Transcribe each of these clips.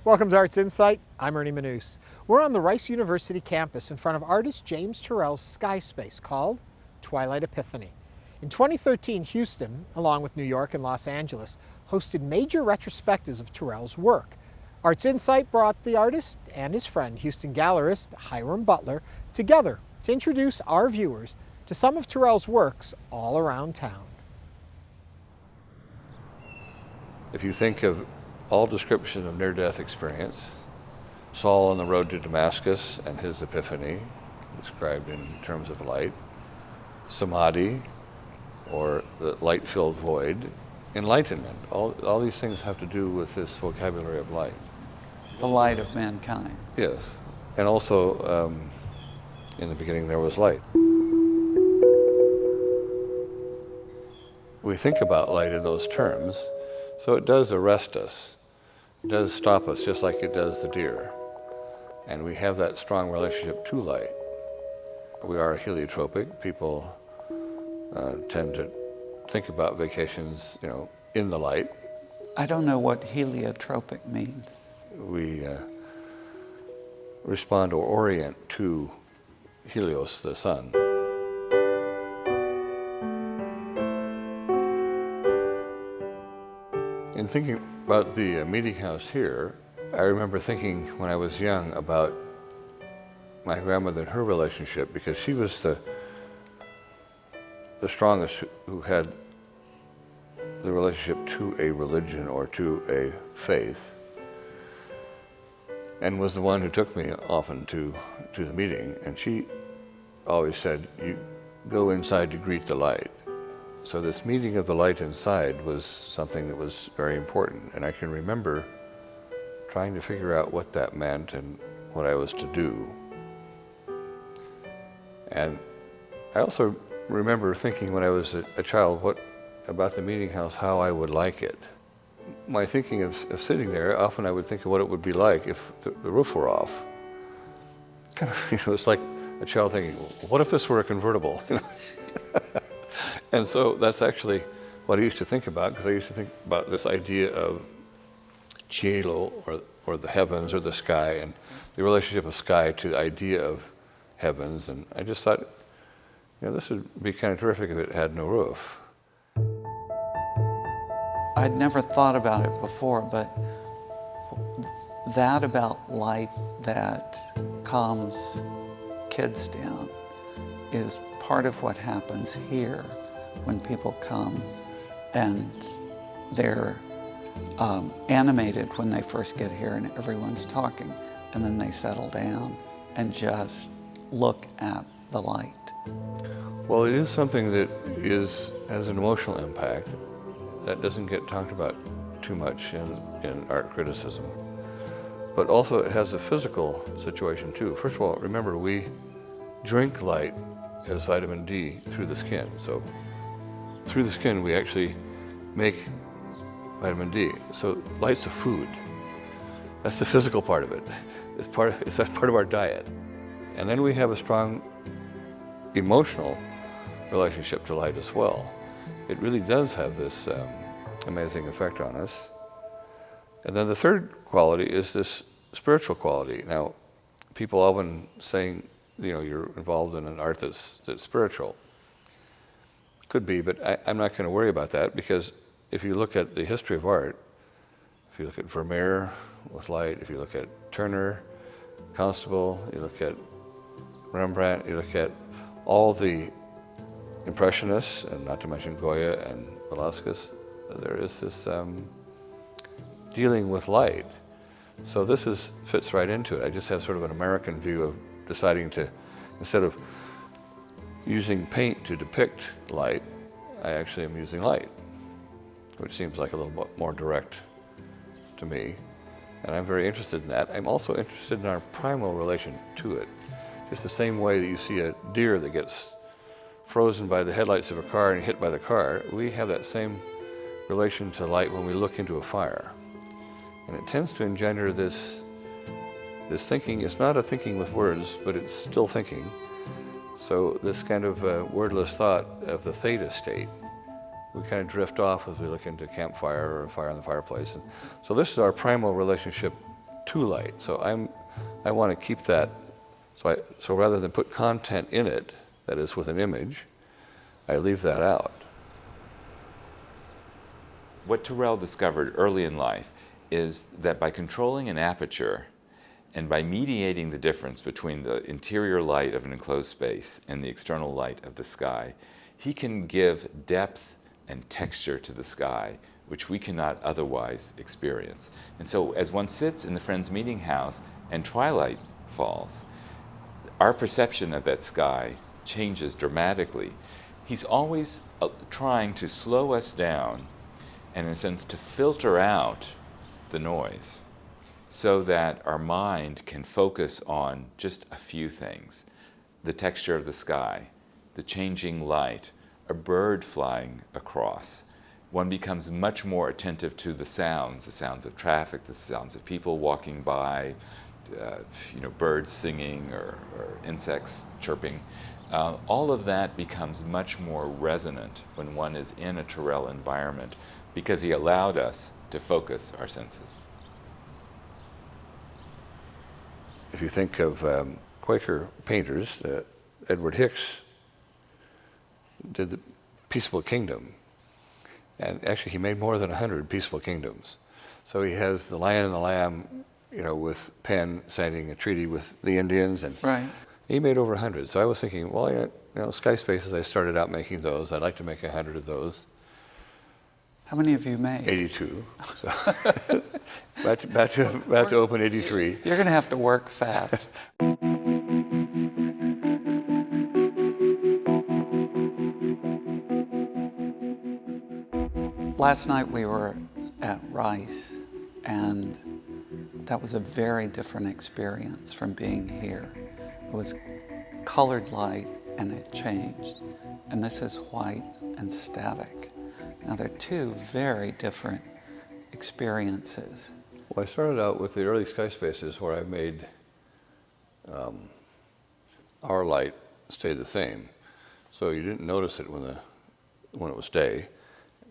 Welcome to Arts Insight. I'm Ernie Manous. We're on the Rice University campus in front of artist James Turrell's sky space called Twilight Epiphany. In 2013, Houston, along with New York and Los Angeles, hosted major retrospectives of Turrell's work. Arts Insight brought the artist and his friend, Houston gallerist Hiram Butler, together to introduce our viewers to some of Turrell's works all around town. If you think of all description of near-death experience, Saul on the road to Damascus and his epiphany, described in terms of light, samadhi, or the light-filled void, enlightenment. All these things have to do with this vocabulary of light. The light of mankind. Yes, and also in the beginning there was light. We think about light in those terms, so it does arrest us. It does stop us, just like it does the deer. And we have that strong relationship to light. We are heliotropic. People tend to think about vacations, in the light. I don't know what heliotropic means. We respond or orient to Helios, the sun. In thinking about the meeting house here, I remember thinking when I was young about my grandmother and her relationship, because she was the strongest who had the relationship to a religion or to a faith, and was the one who took me often to the meeting. And she always said, "You go inside to greet the light." So this meeting of the light inside was something that was very important. And I can remember trying to figure out what that meant and what I was to do. And I also remember thinking when I was a child, what about the meeting house, how I would like it. My thinking of sitting there, often I would think of what it would be like if the roof were off. Kind of, it's like a child thinking, well, what if this were a convertible? And so that's actually what I used to think about, because I used to think about this idea of cielo, or the heavens, or the sky, and the relationship of sky to the idea of heavens. And I just thought, this would be kind of terrific if it had no roof. I'd never thought about it before, but that about light that calms kids down is part of what happens here when people come, and they're animated when they first get here and everyone's talking, and then they settle down and just look at the light. Well, it is something that has an emotional impact that doesn't get talked about too much in art criticism. But also it has a physical situation too. First of all, remember, we drink light as vitamin D through the skin. So through the skin we actually make vitamin D. So light's a food. That's the physical part of it. It's part of our diet. And then we have a strong emotional relationship to light as well. It really does have this amazing effect on us. And then the third quality is this spiritual quality. Now, people often saying, you're involved in an art that's spiritual. Could be, but I'm not going to worry about that, because if you look at the history of art, if you look at Vermeer with light, if you look at Turner, Constable, you look at Rembrandt, you look at all the Impressionists, and not to mention Goya and Velázquez, there is this dealing with light. So this fits right into it. I just have sort of an American view of deciding to, instead of using paint to depict light, I actually am using light, which seems like a little bit more direct to me. and I'm very interested in that. I'm also interested in our primal relation to it. Just the same way that you see a deer that gets frozen by the headlights of a car and hit by the car, we have that same relation to light when we look into a fire. And it tends to engender this thinking. It's not a thinking with words, but it's still thinking. So this kind of wordless thought of the theta state, we kind of drift off as we look into campfire or a fire in the fireplace. And so this is our primal relationship to light. So I want to keep that. So rather than put content in it, that is with an image, I leave that out. What Turrell discovered early in life is that by controlling an aperture and by mediating the difference between the interior light of an enclosed space and the external light of the sky, he can give depth and texture to the sky, which we cannot otherwise experience. And so as one sits in the Friends Meeting House and twilight falls, our perception of that sky changes dramatically. He's always trying to slow us down and, in a sense, to filter out the noise so that our mind can focus on just a few things: the texture of the sky, the changing light, a bird flying across. One becomes much more attentive to the sounds of traffic, the sounds of people walking by, birds singing or insects chirping. All of that becomes much more resonant when one is in a Turrell environment because he allowed us to focus our senses. If you think of Quaker painters, Edward Hicks did the Peaceable Kingdom. And actually he made more than 100 Peaceable Kingdoms. So he has the Lion and the Lamb, with Penn signing a treaty with the Indians. And Right. he made over 100. So I was thinking, well, Sky Spaces, I started out making those. I'd like to make 100 of those. How many have you made? 82. So about to open 83. You're going to have to work fast. Last night we were at Rice, and that was a very different experience from being here. It was colored light and it changed. And this is white and static. Now they're two very different experiences. Well, I started out with the early Sky Spaces where I made our light stay the same. So you didn't notice it when it was day,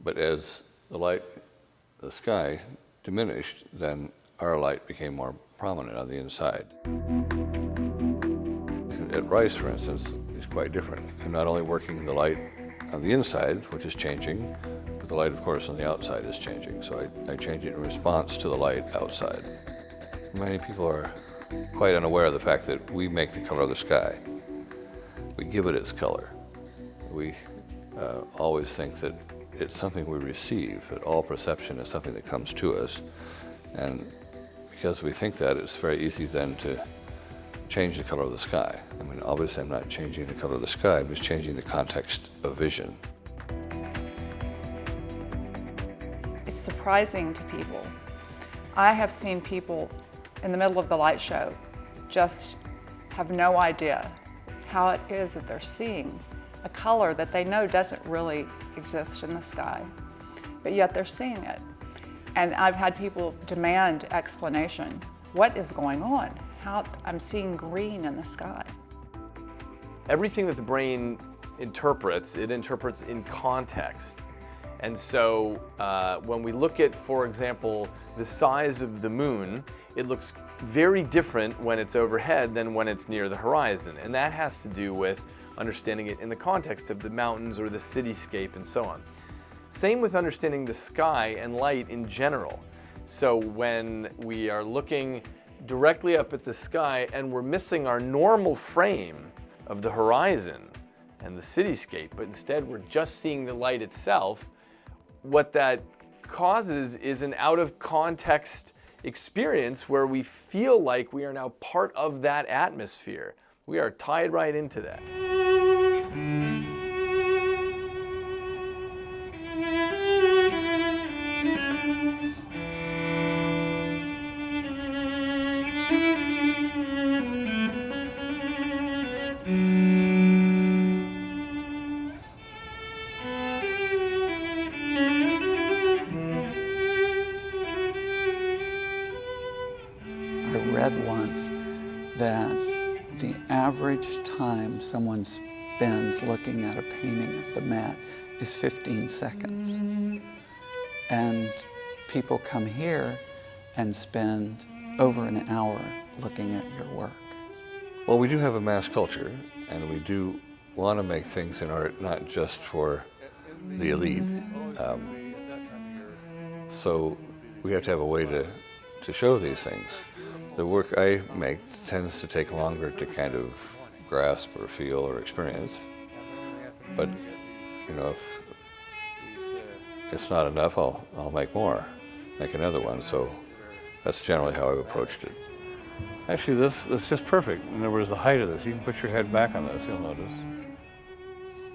but as the sky diminished, then our light became more prominent on the inside. At Rice, for instance, is quite different. I'm not only working the light on the inside, which is changing, but the light, of course, on the outside is changing. So I change it in response to the light outside. Many people are quite unaware of the fact that we make the color of the sky. We give it its color. We always think that it's something we receive, that all perception is something that comes to us. And because we think that, it's very easy then to change the color of the sky. I mean, obviously I'm not changing the color of the sky, I'm just changing the context of vision. It's surprising to people. I have seen people in the middle of the light show just have no idea how it is that they're seeing a color that they know doesn't really exist in the sky, but yet they're seeing it. And I've had people demand explanation. What is going on? How I'm seeing green in the sky. Everything that the brain interprets, it interprets in context. And so when we look at, for example, the size of the moon, it looks very different when it's overhead than when it's near the horizon. And that has to do with understanding it in the context of the mountains or the cityscape and so on. Same with understanding the sky and light in general. So when we are looking directly up at the sky and we're missing our normal frame of the horizon and the cityscape, but instead we're just seeing the light itself, what that causes is an out of context experience where we feel like we are now part of that atmosphere. We are tied right into that. that the average time someone spends looking at a painting at the Met is 15 seconds. And people come here and spend over an hour looking at your work. Well, we do have a mass culture, and we do want to make things in art not just for the elite. So we have to have a way to show these things. The work I make tends to take longer to kind of grasp or feel or experience. But, you know, if it's not enough, I'll make more, make another one. So that's generally how I've approached it. Actually, this is just perfect. In other words, the height of this, you can put your head back on this, you'll notice.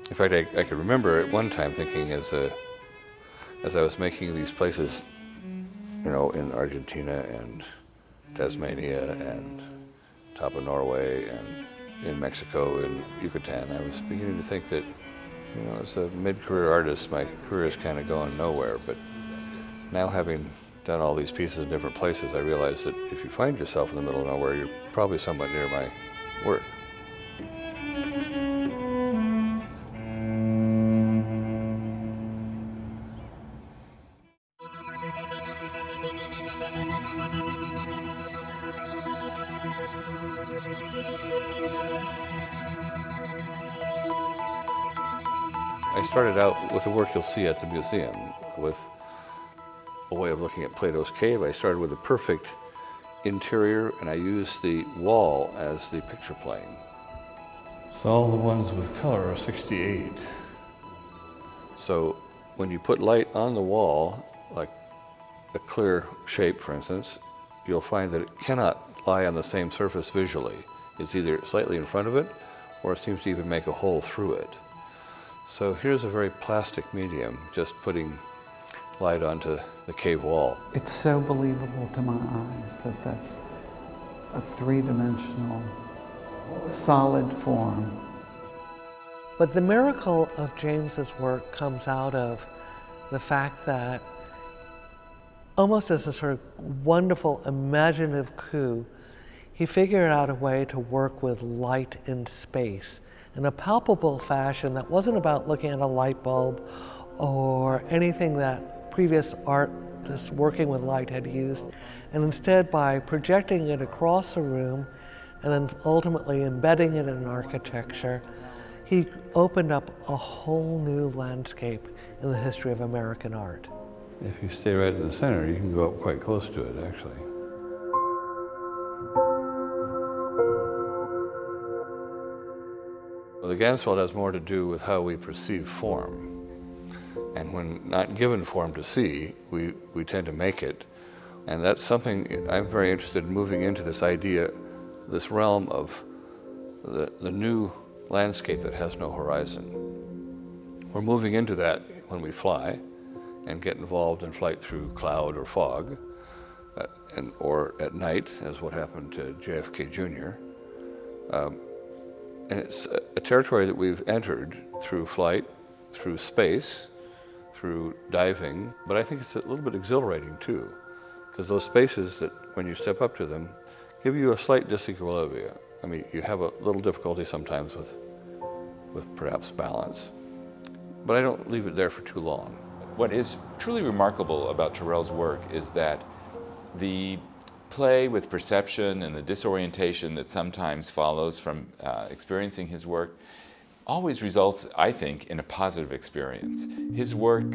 In fact, I could remember at one time thinking as I was making these places, you know, in Argentina and Tasmania and top of Norway and in Mexico and Yucatan, I was beginning to think that, you know, as a mid-career artist, my career is kind of going nowhere. But now, having done all these pieces in different places, I realized that if you find yourself in the middle of nowhere, you're probably somewhat near my work. I started out with the work you'll see at the museum, with a way of looking at Plato's cave. I started with a perfect interior, and I used the wall as the picture plane. So all the ones with color are 68. So when you put light on the wall, like a clear shape, for instance, you'll find that it cannot lie on the same surface visually. It's either slightly in front of it, or it seems to even make a hole through it. So here's a very plastic medium, just putting light onto the cave wall. It's so believable to my eyes that that's a three-dimensional, solid form. But the miracle of James's work comes out of the fact that, almost as a sort of wonderful imaginative coup, he figured out a way to work with light in space in a palpable fashion that wasn't about looking at a light bulb or anything that previous artists working with light had used, and instead by projecting it across a room and then ultimately embedding it in architecture, he opened up a whole new landscape in the history of American art. If you stay right in the center, you can go up quite close to it, actually. Well, the Gansfeld has more to do with how we perceive form. And when not given form to see, we tend to make it. And that's something I'm very interested in, moving into this idea, this realm of the new landscape that has no horizon. We're moving into that when we fly and get involved in flight through cloud or fog, or at night, as what happened to JFK Jr. And it's a territory that we've entered through flight, through space, through diving, but I think it's a little bit exhilarating too, because those spaces that, when you step up to them, give you a slight disequilibrium. I mean, you have a little difficulty sometimes with perhaps balance, but I don't leave it there for too long. What is truly remarkable about Turrell's work is that the play with perception and the disorientation that sometimes follows from experiencing his work always results, I think, in a positive experience. His work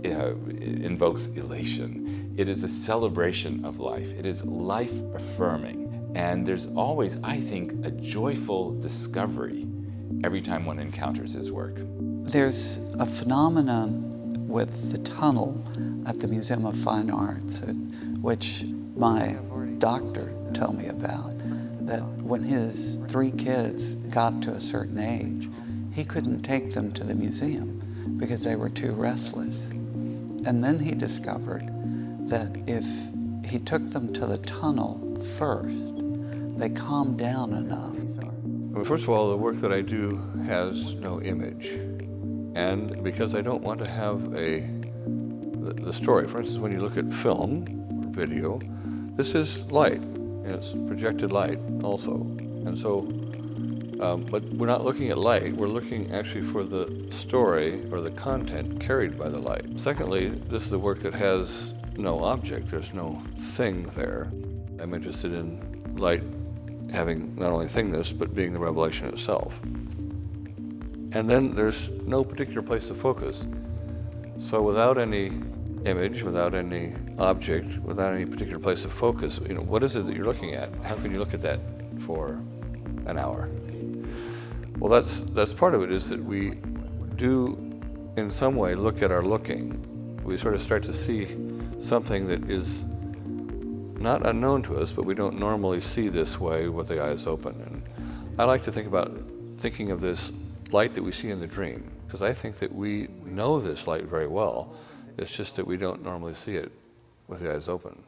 invokes elation. It is a celebration of life. It is life-affirming. And there's always, I think, a joyful discovery every time one encounters his work. There's a phenomenon with the tunnel at the Museum of Fine Arts, which my doctor told me about, that when his 3 kids got to a certain age, he couldn't take them to the museum because they were too restless. And then he discovered that if he took them to the tunnel first, they calmed down enough. Well, first of all, the work that I do has no image. And because I don't want to have the story, for instance, when you look at film or video, this is light. and it's projected light also. And so, but we're not looking at light, we're looking actually for the story or the content carried by the light. Secondly, this is a work that has no object, there's no thing there. I'm interested in light having not only thingness, but being the revelation itself. And then there's no particular place to focus. So without any image, without any object, without any particular place of focus, what is it that you're looking at? How can you look at that for an hour? Well, that's part of it, is that we do in some way look at our looking. We sort of start to see something that is not unknown to us, but we don't normally see this way with the eyes open. And I like to thinking of this light that we see in the dream, because I think that we know this light very well. It's just that we don't normally see it with the eyes open.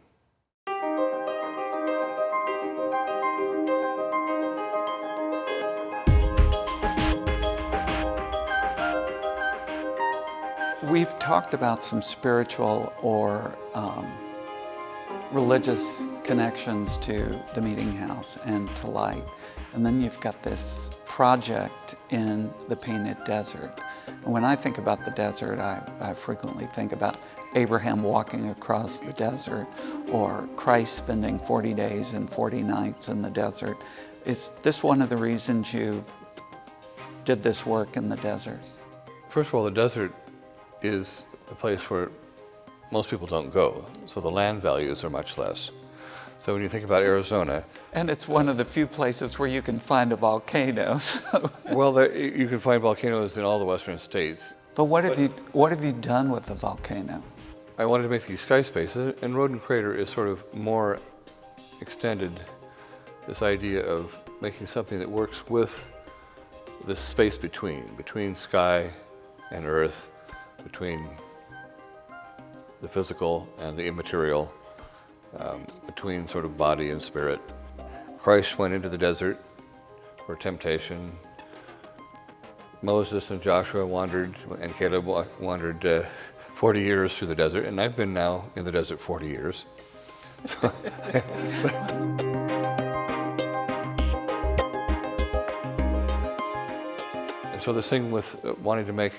We've talked about some spiritual or religious connections to the meeting house and to light. And then you've got this project in the Painted Desert. And when I think about the desert, I frequently think about Abraham walking across the desert, or Christ spending 40 days and 40 nights in the desert. Is this one of the reasons you did this work in the desert? First of all, the desert is a place where most people don't go, so the land values are much less. So when you think about Arizona... And it's one of the few places where you can find a volcano. So. Well, you can find volcanoes in all the western states. But what have you done with the volcano? I wanted to make these sky spaces, and Roden Crater is sort of more extended, this idea of making something that works with this space between sky and earth, between the physical and the immaterial, between sort of body and spirit. Christ went into the desert for temptation. Moses and Joshua wandered, and Caleb wandered 40 years through the desert, and I've been now in the desert 40 years. So, and so this thing with wanting to make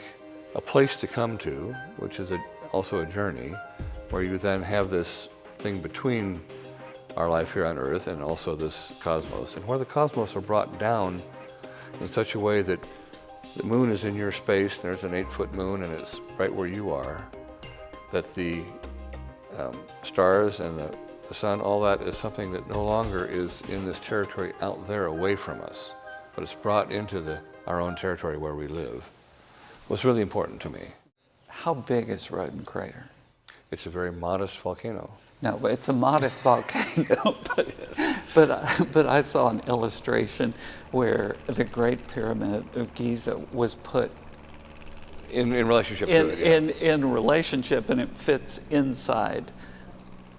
a place to come to, which is also a journey, where you then have this thing between our life here on Earth and also this cosmos, and where the cosmos are brought down in such a way that the moon is in your space, and there's an 8-foot moon, and it's right where you are, that the stars and the sun, all that is something that no longer is in this territory out there away from us, but it's brought into our own territory where we live. Was really important to me. How big is Roden Crater? It's a very modest volcano. No, but it's a modest volcano. But I saw an illustration where the Great Pyramid of Giza was put in relationship to it. Yeah. In relationship, and it fits inside.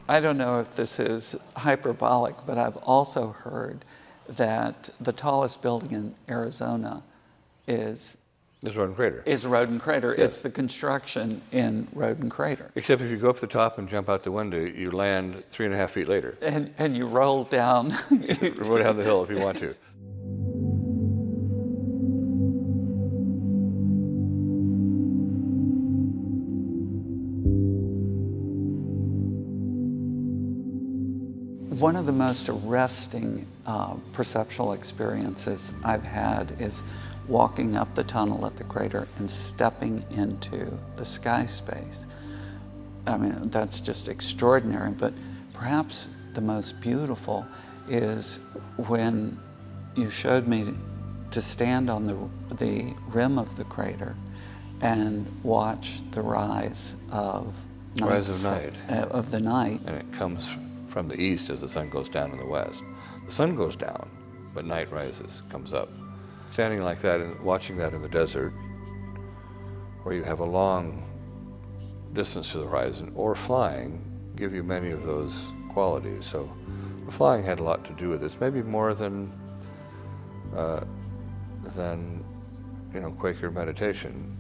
I don't know if this is hyperbolic, but I've also heard that the tallest building in Arizona is Roden Crater. Is Roden Crater. Yes. It's the construction in Roden Crater. Except if you go up the top and jump out the window, you land 3.5 feet later. And you roll down. Roll down the hill if you want to. One of the most arresting perceptual experiences I've had is walking up the tunnel at the crater and stepping into the sky space. I mean, that's just extraordinary, but perhaps the most beautiful is when you showed me to stand on the rim of the crater and watch the rise of night. Of the night. And it comes from the east as the sun goes down in the west. The sun goes down, but night rises, comes up. Standing like that and watching that in the desert, where you have a long distance to the horizon, or flying, give you many of those qualities. So the flying had a lot to do with this, maybe more than Quaker meditation.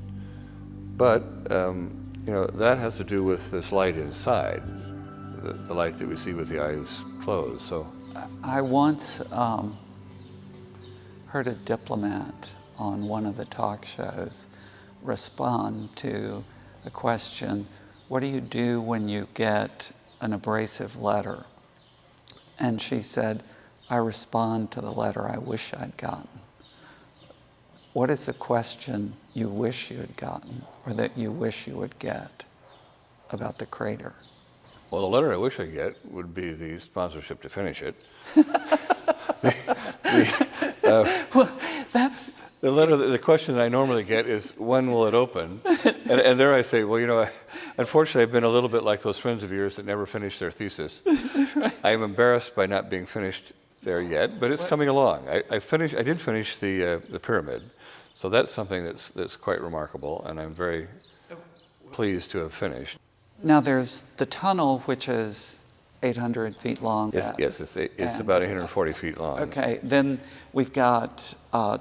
But that has to do with this light inside, the light that we see with the eyes closed. So I once heard a diplomat on one of the talk shows respond to a question, what do you do when you get an abrasive letter? And she said, I respond to the letter I wish I'd gotten. What is the question you wish you had gotten or that you wish you would get about the crater? Well, the letter I wish I get would be the sponsorship to finish it. Well, that's... The question that I normally get is, when will it open? And there I say, well, you know, unfortunately, I've been a little bit like those friends of yours that never finished their thesis. Right. I am embarrassed by not being finished there yet, but it's coming along. I did finish the pyramid, so that's something that's quite remarkable, and I'm very pleased to have finished. Now there's the tunnel, which is 800 feet long. Yes, it's about 840 feet long. Okay, then we've got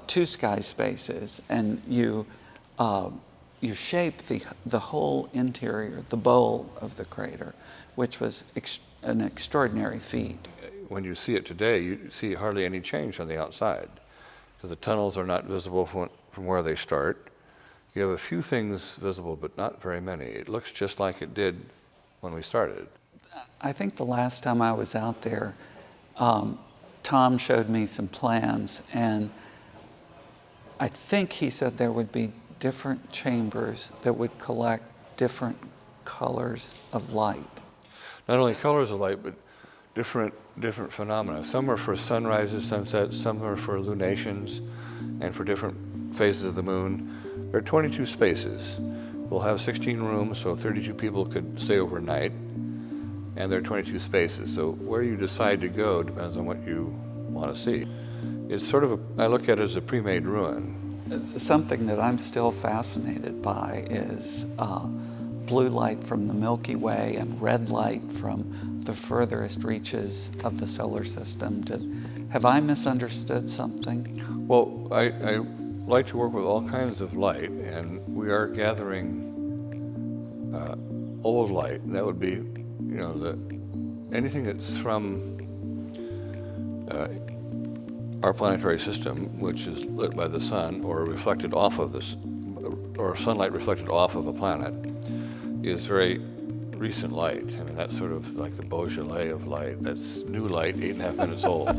2 sky spaces, and you shape the whole interior, the bowl of the crater, which was an extraordinary feat. When you see it today, you see hardly any change on the outside, because the tunnels are not visible from where they start. You have a few things visible, but not very many. It looks just like it did when we started. I think the last time I was out there, Tom showed me some plans, and I think he said there would be different chambers that would collect different colors of light. Not only colors of light, but different phenomena. Some are for sunrises, sunsets, some are for lunations, and for different phases of the moon. There are 22 spaces. We'll have 16 rooms, so 32 people could stay overnight. And there are 22 spaces, so where you decide to go depends on what you want to see. It's sort of I look at it as a pre-made ruin. Something that I'm still fascinated by is blue light from the Milky Way and red light from the furthest reaches of the solar system. Have I misunderstood something? Well, I like to work with all kinds of light, and we are gathering old light. That would be, you know, anything that's from our planetary system, which is lit by the sun or reflected off of this, or sunlight reflected off of a planet, is very recent light. I mean, that's sort of like the Beaujolais of light. That's new light, 8.5 minutes old.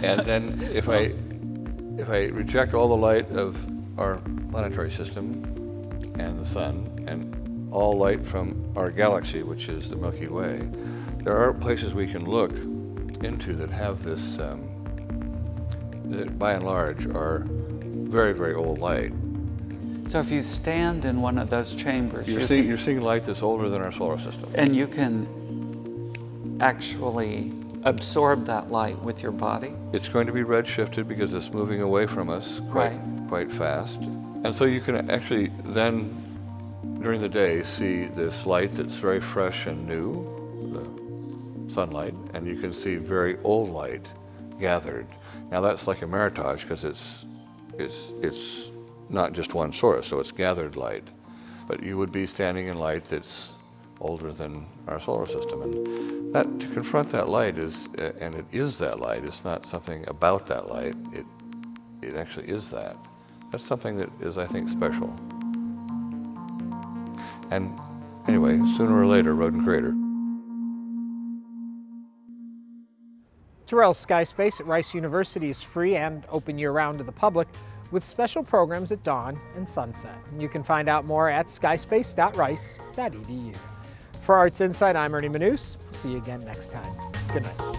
And then if I reject all the light of our planetary system and the sun, and all light from our galaxy, which is the Milky Way, there are places we can look into that have this, that by and large are very, very old light. So if you stand in one of those chambers, you're seeing light that's older than our solar system. And you can actually absorb that light with your body? It's going to be redshifted because it's moving away from us quite fast. And so you can actually then, during the day, see this light that's very fresh and new, the sunlight, and you can see very old light gathered. Now that's like a meritage because it's not just one source, so it's gathered light. But you would be standing in light that's older than our solar system. And that, to confront that light is, and it is that light, it's not something about that light, it actually is that. That's something that is, I think, special. And anyway, sooner or later, Rodin Crater. Turrell's Sky Space at Rice University is free and open year-round to the public, with special programs at dawn and sunset. You can find out more at skyspace.rice.edu. For Arts Insight, I'm Ernie Manous. We'll see you again next time. Good night.